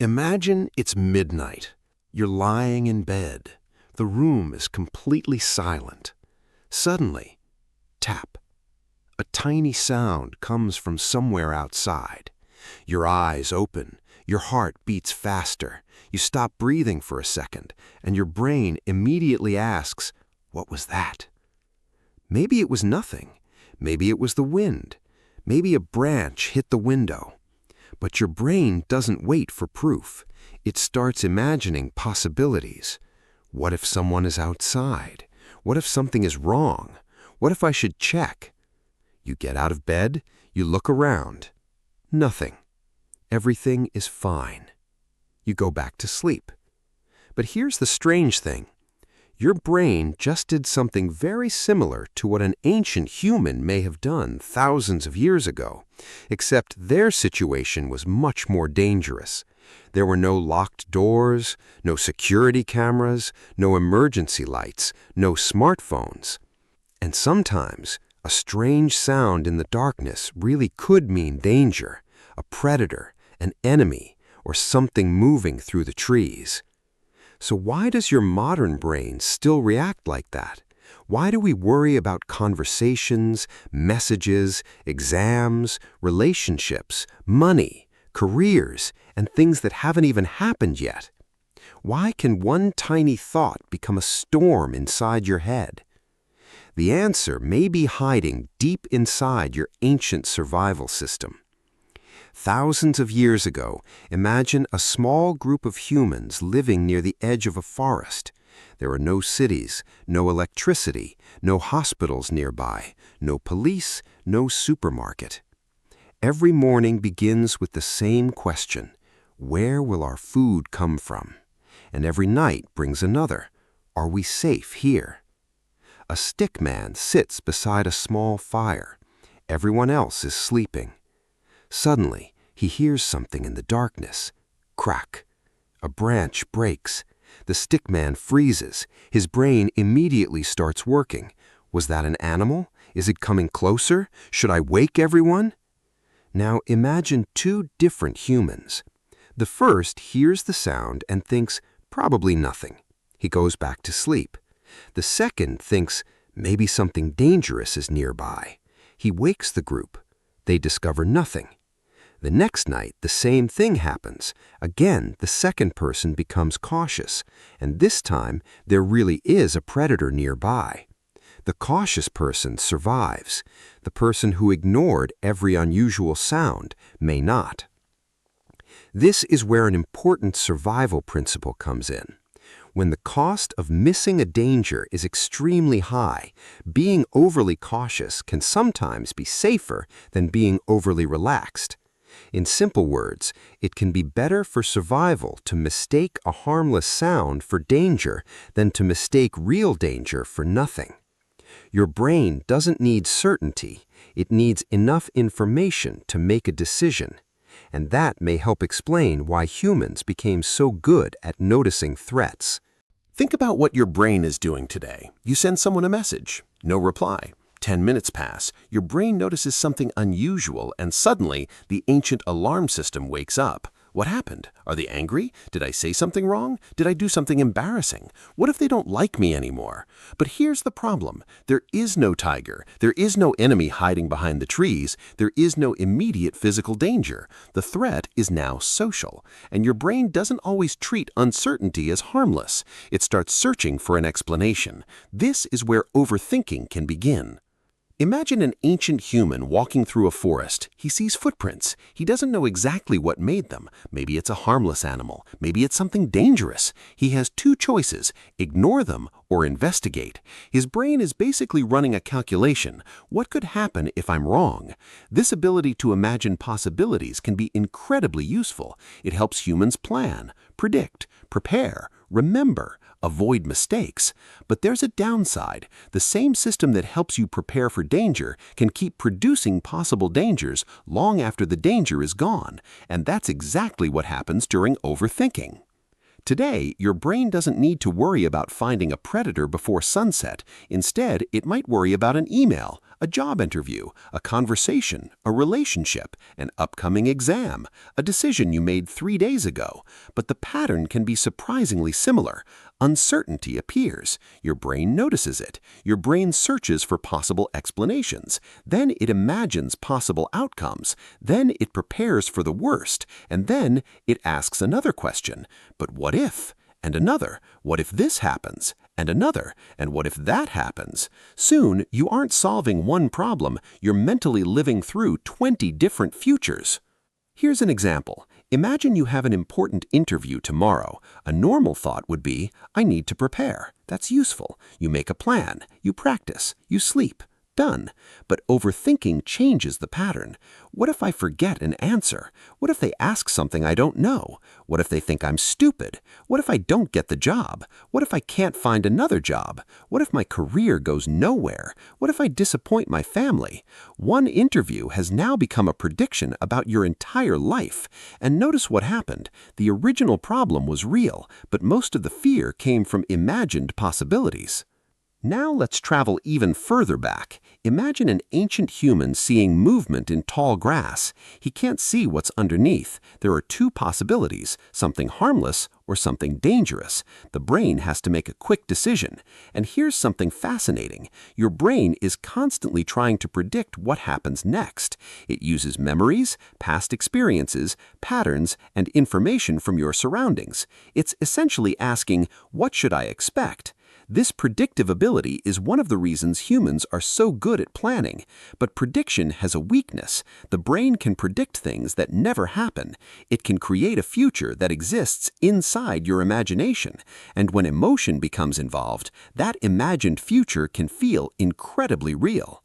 Imagine it's midnight. You're lying in bed. The room is completely silent. Suddenly, tap. A tiny sound comes from somewhere outside. Your eyes open. Your heart beats faster. You stop breathing for a second, and your brain immediately asks, "What was that?" Maybe it was nothing. Maybe it was the wind. Maybe a branch hit the window. But your brain doesn't wait for proof. It starts imagining possibilities. What if someone is outside? What if something is wrong? What if I should check? You get out of bed, you look around. Nothing. Everything is fine. You go back to sleep. But here's the strange thing. Your brain just did something very similar to what an ancient human may have done thousands of years ago, except their situation was much more dangerous. There were no locked doors, no security cameras, no emergency lights, no smartphones. And sometimes, a strange sound in the darkness really could mean danger, a predator, an enemy, or something moving through the trees. So why does your modern brain still react like that? Why do we worry about conversations, messages, exams, relationships, money, careers, and things that haven't even happened yet? Why can one tiny thought become a storm inside your head? The answer may be hiding deep inside your ancient survival system. Thousands of years ago, imagine a small group of humans living near the edge of a forest. There are no cities, no electricity, no hospitals nearby, no police, no supermarket. Every morning begins with the same question: where will our food come from? And every night brings another: are we safe here? A stick man sits beside a small fire. Everyone else is sleeping. Suddenly, he hears something in the darkness. Crack. A branch breaks. The stick man freezes. His brain immediately starts working. Was that an animal? Is it coming closer? Should I wake everyone? Now imagine two different humans. The first hears the sound and thinks, probably nothing. He goes back to sleep. The second thinks, maybe something dangerous is nearby. He wakes the group. They discover nothing. The next night, the same thing happens. Again, the second person becomes cautious, and this time, there really is a predator nearby. The cautious person survives. The person who ignored every unusual sound may not. This is where an important survival principle comes in. When the cost of missing a danger is extremely high, being overly cautious can sometimes be safer than being overly relaxed. In simple words, it can be better for survival to mistake a harmless sound for danger than to mistake real danger for nothing. Your brain doesn't need certainty, it needs enough information to make a decision. And that may help explain why humans became so good at noticing threats. Think about what your brain is doing today. You send someone a message, no reply. 10 minutes pass, your brain notices something unusual, and suddenly the ancient alarm system wakes up. What happened? Are they angry? Did I say something wrong? Did I do something embarrassing? What if they don't like me anymore? But here's the problem. There is no tiger. There is no enemy hiding behind the trees. There is no immediate physical danger. The threat is now social, and your brain doesn't always treat uncertainty as harmless. It starts searching for an explanation. This is where overthinking can begin. Imagine an ancient human walking through a forest. He sees footprints. He doesn't know exactly what made them. Maybe it's a harmless animal. Maybe it's something dangerous. He has two choices: ignore them or investigate. His brain is basically running a calculation. What could happen if I'm wrong? This ability to imagine possibilities can be incredibly useful. It helps humans plan, predict, prepare, remember, avoid mistakes. But there's a downside. The same system that helps you prepare for danger can keep producing possible dangers long after the danger is gone. And that's exactly what happens during overthinking. Today, your brain doesn't need to worry about finding a predator before sunset. Instead, it might worry about an email, A job interview, a conversation, a relationship, an upcoming exam, a decision you made 3 days ago. But the pattern can be surprisingly similar. Uncertainty appears. Your brain notices it. Your brain searches for possible explanations. Then it imagines possible outcomes. Then it prepares for the worst. And then it asks another question. But what if? And another. What if this happens? And another. And what if that happens? Soon, you aren't solving one problem. You're mentally living through 20 different futures. Here's an example. Imagine you have an important interview tomorrow. A normal thought would be, I need to prepare. That's useful. You make a plan. You practice. You sleep. Done. But overthinking changes the pattern. What if I forget an answer? What if they ask something I don't know? What if they think I'm stupid? What if I don't get the job? What if I can't find another job? What if my career goes nowhere? What if I disappoint my family? One interview has now become a prediction about your entire life. And notice what happened. The original problem was real, but most of the fear came from imagined possibilities. Now let's travel even further back. Imagine an ancient human seeing movement in tall grass. He can't see what's underneath. There are two possibilities, something harmless or something dangerous. The brain has to make a quick decision. And here's something fascinating. Your brain is constantly trying to predict what happens next. It uses memories, past experiences, patterns, and information from your surroundings. It's essentially asking, what should I expect? This predictive ability is one of the reasons humans are so good at planning. But prediction has a weakness. The brain can predict things that never happen. It can create a future that exists inside your imagination. And when emotion becomes involved, that imagined future can feel incredibly real.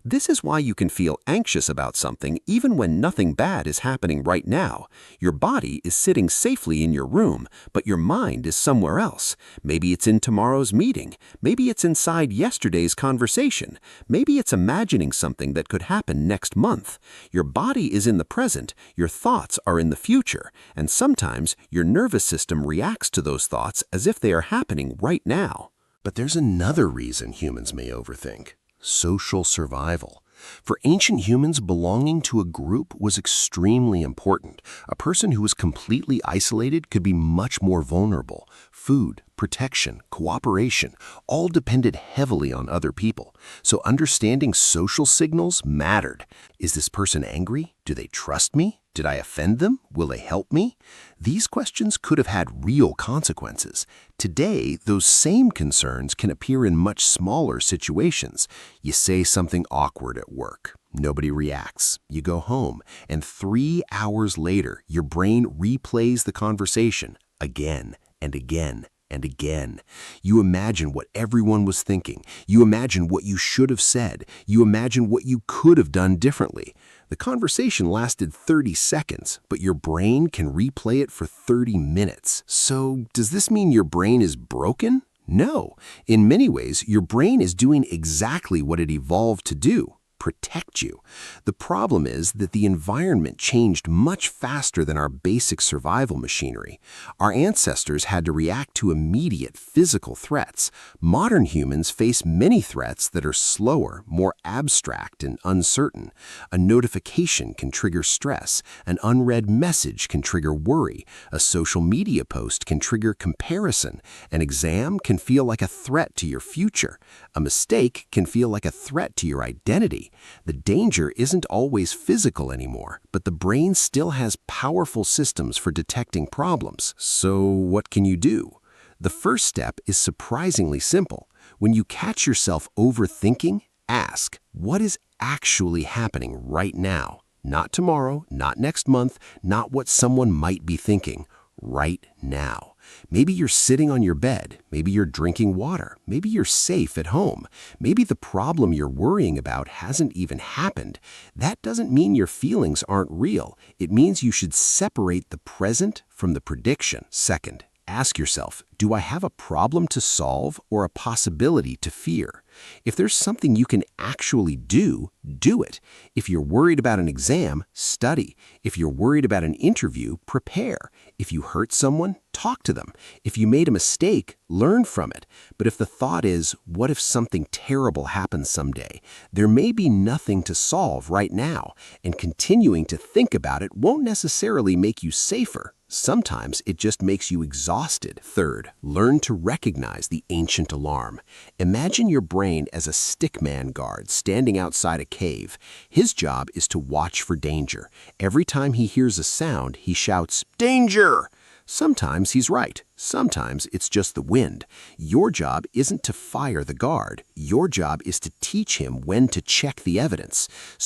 This is why you can feel anxious about something even when nothing bad is happening right now. Your body is sitting safely in your room, but your mind is somewhere else. Maybe it's in tomorrow's meeting. Maybe it's inside yesterday's conversation. Maybe it's imagining something that could happen next month. Your body is in the present, your thoughts are in the future, and sometimes your nervous system reacts to those thoughts as if they are happening right now. But there's another reason humans may overthink. Social survival. For ancient humans, belonging to a group was extremely important. A person who was completely isolated could be much more vulnerable. Food, protection, cooperation, all depended heavily on other people. So understanding social signals mattered. Is this person angry? Do they trust me? Did I offend them? Will they help me? These questions could have had real consequences. Today, those same concerns can appear in much smaller situations. You say something awkward at work. Nobody reacts. You go home, and 3 hours later, your brain replays the conversation again and again and again. You imagine what everyone was thinking. You imagine what you should have said. You imagine what you could have done differently. The conversation lasted 30 seconds, but your brain can replay it for 30 minutes. So, does this mean your brain is broken? No. In many ways, your brain is doing exactly what it evolved to do. Protect you. The problem is that the environment changed much faster than our basic survival machinery. Our ancestors had to react to immediate physical threats. Modern humans face many threats that are slower, more abstract, and uncertain. A notification can trigger stress. An unread message can trigger worry. A social media post can trigger comparison. An exam can feel like a threat to your future. A mistake can feel like a threat to your identity. The danger isn't always physical anymore, but the brain still has powerful systems for detecting problems. So what can you do? The first step is surprisingly simple. When you catch yourself overthinking, ask, what is actually happening right now? Not tomorrow, not next month, not what someone might be thinking. Right now. Maybe you're sitting on your bed. Maybe you're drinking water. Maybe you're safe at home. Maybe the problem you're worrying about hasn't even happened. That doesn't mean your feelings aren't real. It means you should separate the present from the prediction. Second, ask yourself, do I have a problem to solve or a possibility to fear? If there's something you can actually do, Do it. If you're worried about an exam, study. If you're worried about an interview, prepare. If you hurt someone, talk to them. If you made a mistake, learn from it. But if the thought is, what if something terrible happens someday? There may be nothing to solve right now, and continuing to think about it won't necessarily make you safer. Sometimes it just makes you exhausted. Third, learn to recognize the ancient alarm. Imagine your brain as a stickman guard standing outside a cave. His job is to watch for danger. Every time he hears a sound, he shouts, "Danger!" Sometimes he's right. Sometimes it's just the wind. Your job isn't to fire the guard. Your job is to teach him when to check the evidence.